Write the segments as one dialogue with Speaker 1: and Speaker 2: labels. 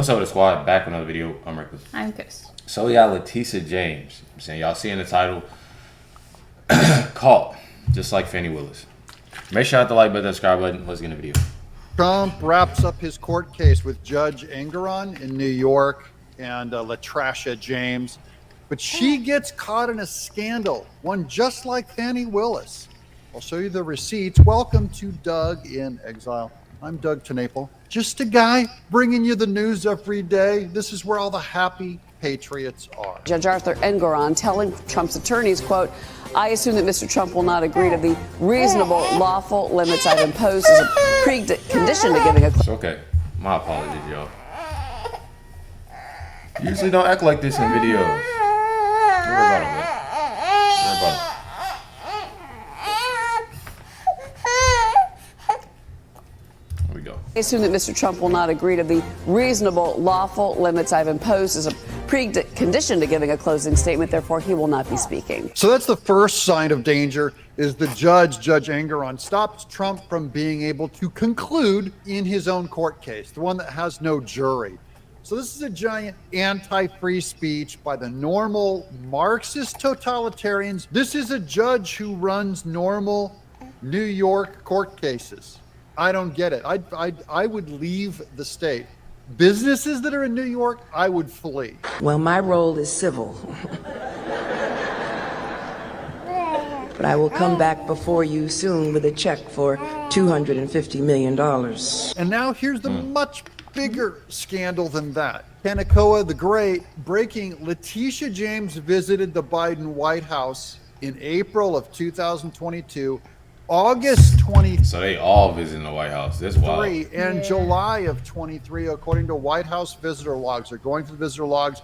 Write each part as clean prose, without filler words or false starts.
Speaker 1: What's up with the squad? Back with another video. I'm Recklezz.
Speaker 2: I'm Chris.
Speaker 1: So we got Letitia James. I'm saying y'all seeing the title. Caught. Just like Fannie Willis. Make sure to hit the like button, subscribe button. Let's get in the video.
Speaker 3: Trump wraps up his court case with Judge Engoron in New York and Letitia James. But she gets caught in a scandal, one just like Fannie Willis. I'll show you the receipts. Welcome to Doug in Exile. I'm Doug TeNapel, just a guy bringing you the news every day. This is where all the happy patriots are.
Speaker 4: Judge Arthur Engoron telling Trump's attorneys, quote, I assume that Mr. Trump will not agree to the reasonable, lawful limits I've imposed as a precondition to giving a...
Speaker 1: It's okay. My apologies, y'all. Usually don't act like this in videos. Don't worry about it, man. Don't worry about it. Here we go.
Speaker 4: I assume that Mr. Trump will not agree to the reasonable, lawful limits I've imposed as a precondition to giving a closing statement. Therefore, he will not be speaking.
Speaker 3: So that's the first sign of danger, is the Judge Engoron, stops Trump from being able to conclude in his own court case, the one that has no jury. So this is a giant anti-free speech by the normal Marxist totalitarians. This is a judge who runs normal New York court cases. I don't get it. I would leave the state. Businesses that are in New York, I would flee.
Speaker 5: Well, my role is civil. But I will come back before you soon with a check for $250 million.
Speaker 3: And now here's the much bigger scandal than that. Kanekoa the Great breaking. Letitia James visited the Biden White House in April of 2022. August 23
Speaker 1: So they all visiting the White House. That's wild.
Speaker 3: and July of 23, according to White House visitor logs. They're going through the visitor logs,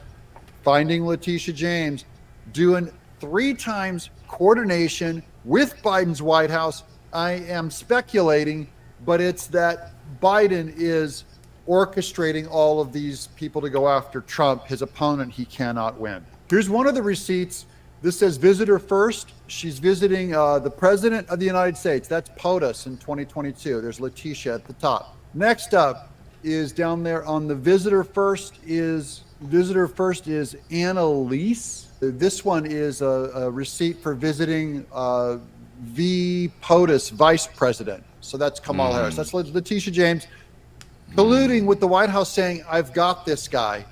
Speaker 3: finding Letitia James doing 3 times coordination with Biden's White House. I am speculating, but it's that Biden is orchestrating all of these people to go after Trump, his opponent he cannot win. Here's one of the receipts. This says visitor first. She's visiting the President of the United States. That's POTUS in 2022. There's Letitia at the top. Next up is down there on the visitor first is Annalise. This one is a receipt for visiting V POTUS Vice President. So that's Kamala Harris. That's Letitia James colluding with the White House, saying, I've got this guy.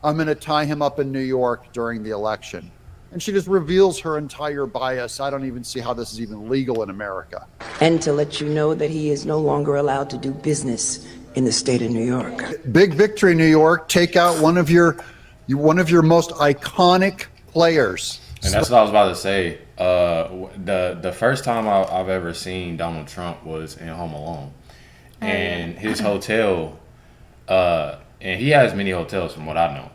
Speaker 3: I'm going to tie him up in New York during the election. And she just reveals her entire bias. I don't even see how this is even legal in America.
Speaker 5: And to let you know that he is no longer allowed to do business in the state of New York.
Speaker 3: Big victory, New York. Take out one of your most iconic players.
Speaker 1: And that's what I was about to say. The first time I've ever seen Donald Trump was in Home Alone. And his hotel, and he has many hotels from what I know.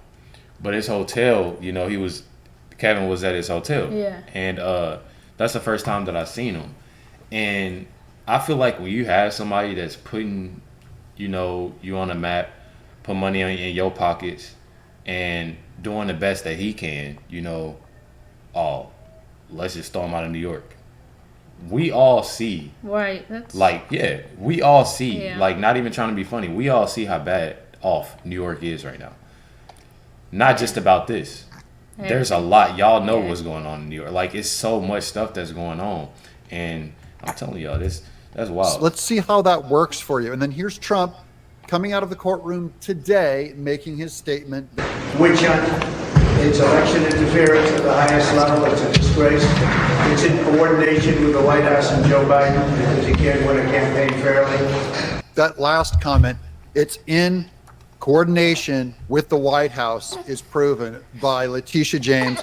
Speaker 1: But his hotel, you know, Kevin was at his hotel.
Speaker 2: Yeah.
Speaker 1: And that's the first time that I seen him. And I feel like when you have somebody that's putting, you know, you on the map, put money in your pockets, and doing the best that he can, you know, let's just throw him out of New York. We all see.
Speaker 2: Right. That's...
Speaker 1: we all see, not even trying to be funny, we all see how bad off New York is right now. Not just about this. There's a lot. Y'all know what's going on in New York. Like, it's so much stuff that's going on. And I'm telling y'all, that's wild.
Speaker 3: So let's see how that works for you. And then here's Trump coming out of the courtroom today, making his statement.
Speaker 6: Witch hunt. It's election interference at the highest level. It's a disgrace. It's in coordination with the White House and Joe Biden because he can't win a campaign fairly.
Speaker 3: That last comment, it's in coordination with the White House, is proven by Letitia James,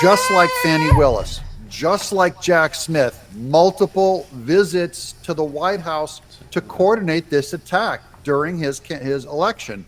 Speaker 3: just like Fannie Willis, just like Jack Smith, multiple visits to the White House to coordinate this attack during his election.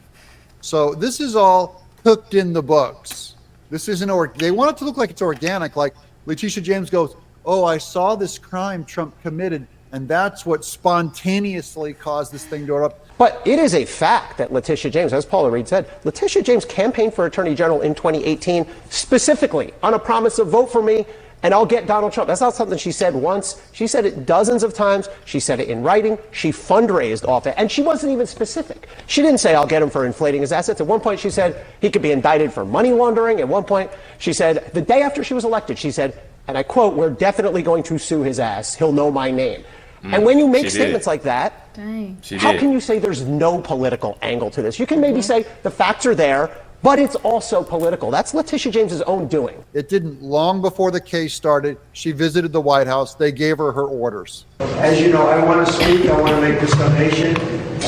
Speaker 3: So this is all cooked in the books. This isn't they want it to look like it's organic, like Letitia James goes, oh, I saw this crime Trump committed, and that's what spontaneously caused this thing to erupt.
Speaker 7: But it is a fact that Letitia James, as Paula Reed said, Letitia James campaigned for Attorney General in 2018 specifically on a promise of vote for me and I'll get Donald Trump. That's not something she said once. She said it dozens of times. She said it in writing. She fundraised off it. And she wasn't even specific. She didn't say, I'll get him for inflating his assets. At one point, she said he could be indicted for money laundering. At one point, she said, the day after she was elected, she said, and I quote, we're definitely going to sue his ass. He'll know my name. And when you make statements like that, how can you say there's no political angle to this? You can maybe say the facts are there, but it's also political. That's Letitia James's own doing.
Speaker 3: It didn't long before the case started. She visited the White House. They gave her her orders.
Speaker 6: As you know, I want to speak. I want to make the summation.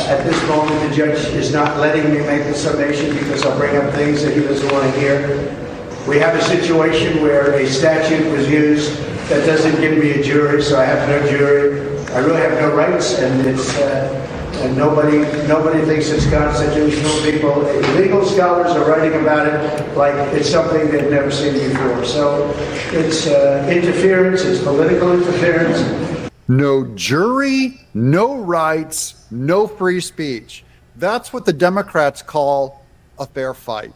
Speaker 6: At this moment, the judge is not letting me make the summation because I'll bring up things that he doesn't want to hear. We have a situation where a statute was used that doesn't give me a jury, so I have no jury. I really have no rights, and it's and nobody thinks it's constitutional. People, legal scholars are writing about it like it's something they've never seen before. So it's interference. It's political interference.
Speaker 3: No jury, no rights, no free speech. That's what the Democrats call a fair fight.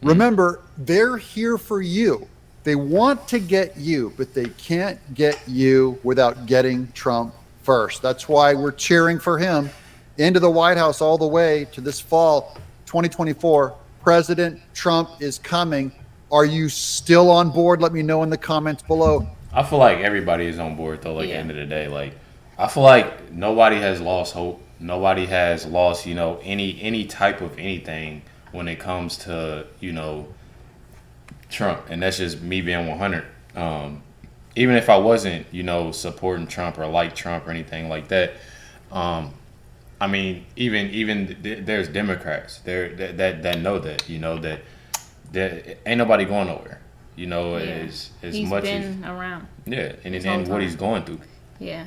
Speaker 3: Remember, they're here for you. They want to get you, but they can't get you without getting Trump first. That's why we're cheering for him into the White House all the way to this fall 2024. President Trump is coming. Are you still on board? Let me know in the comments below.
Speaker 1: I feel like everybody is on board though. Like at the end of the day, like I feel like nobody has lost hope. Nobody has lost, any type of anything when it comes to, Trump. And that's just me being 100. Even if I wasn't, supporting Trump or like Trump or anything like that. I mean, even there's Democrats there that know that, that ain't nobody going nowhere. As
Speaker 2: he's
Speaker 1: much
Speaker 2: been
Speaker 1: as
Speaker 2: around.
Speaker 1: Yeah, and what he's going through.
Speaker 2: Yeah.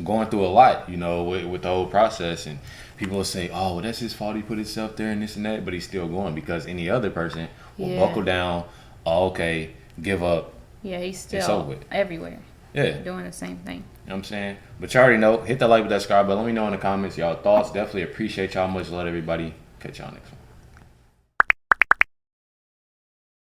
Speaker 1: Going through a lot, with the whole process, and people will say, "Oh, well, that's his fault. He put himself there and this and that," but he's still going because any other person will buckle down. Oh, okay, give up.
Speaker 2: Yeah, he's
Speaker 1: It's
Speaker 2: still
Speaker 1: over with.
Speaker 2: everywhere.
Speaker 1: Yeah,
Speaker 2: Doing the same thing.
Speaker 1: You know what I'm saying? But you already know. Hit that like with that subscribe button. Let me know in the comments y'all thoughts. Definitely appreciate y'all. Much love, everybody. Catch y'all next one.